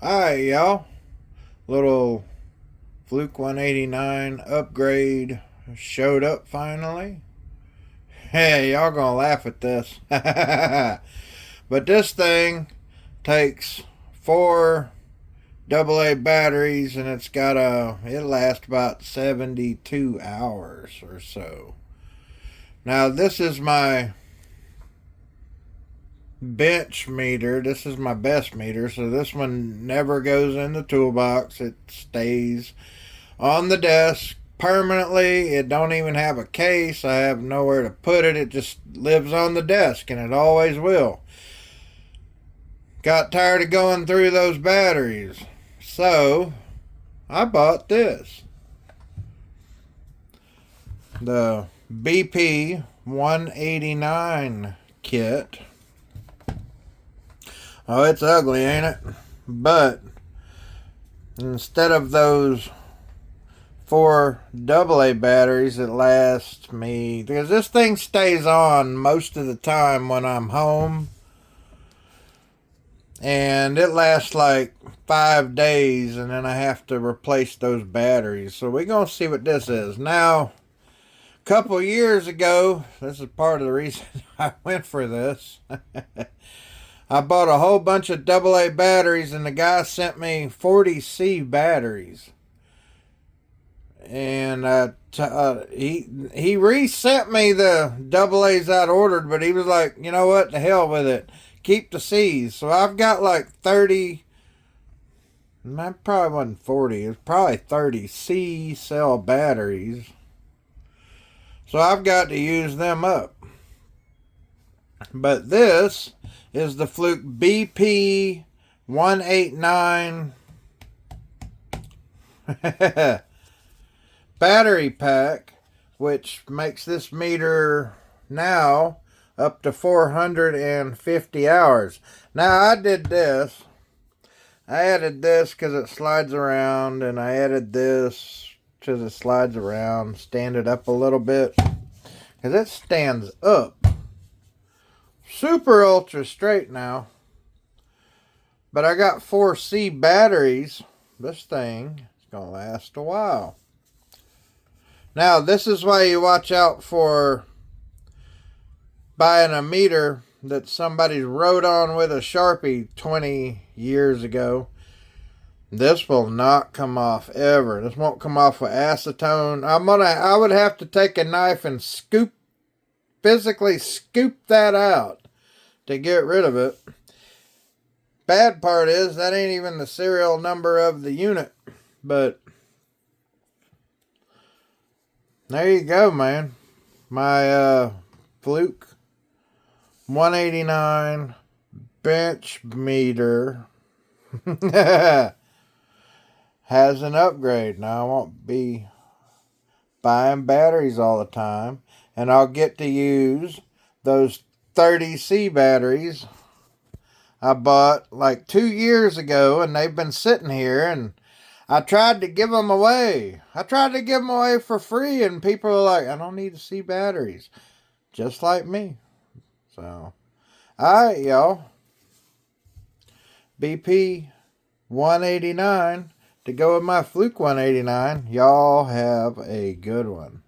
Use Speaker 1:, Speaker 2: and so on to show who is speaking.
Speaker 1: Alright, y'all. Little Fluke 189 upgrade showed up finally. Hey, y'all gonna laugh at this. But this thing takes 4 AA batteries and it lasts about 72 hours or so. Now this is my bench meter. This is my best meter, so this one never goes in the toolbox. It stays on the desk permanently. It don't even have a case. I have nowhere to put it. It just lives on the desk, and it always will. Got tired of going through those batteries, so I bought this, the BP189 kit. Oh, it's ugly, ain't it? But instead of those 4 AA batteries that last me, because this thing stays on most of the time when I'm home, and it lasts like 5 days, and then I have to replace those batteries. So we're going to see what this is. Now, a couple years ago, this is part of the reason I went for this. I bought a whole bunch of AA batteries, and the guy sent me 40C batteries. And he resent me the AA's I'd ordered, but he was like, you know what, the hell with it. Keep the C's. So I've got like 30, that probably wasn't 40, it was probably 30 C cell batteries. So I've got to use them up. But this is the Fluke BP189 battery pack, which makes this meter now up to 450 hours. Now I did this. I added this because it slides around, and I added this because it slides around. Stand it up a little bit because it stands up. Super ultra straight now. But I got 4C batteries. This thing is going to last a while. Now, this is why you watch out for buying a meter that somebody wrote on with a Sharpie 20 years ago. This will not come off ever. This won't come off with acetone. I would have to take a knife and physically scoop that out to get rid of it. Bad part is that ain't even the serial number of the unit, but there you go, man. My Fluke 189 bench meter has an upgrade. Now I won't be buying batteries all the time, and I'll get to use those 30C batteries I bought like 2 years ago, and they've been sitting here, and I tried to give them away. I tried to give them away for free, and people are like, I don't need to see batteries. Just like me. So, alright, y'all. BP 189 to go with my Fluke 189. Y'all have a good one.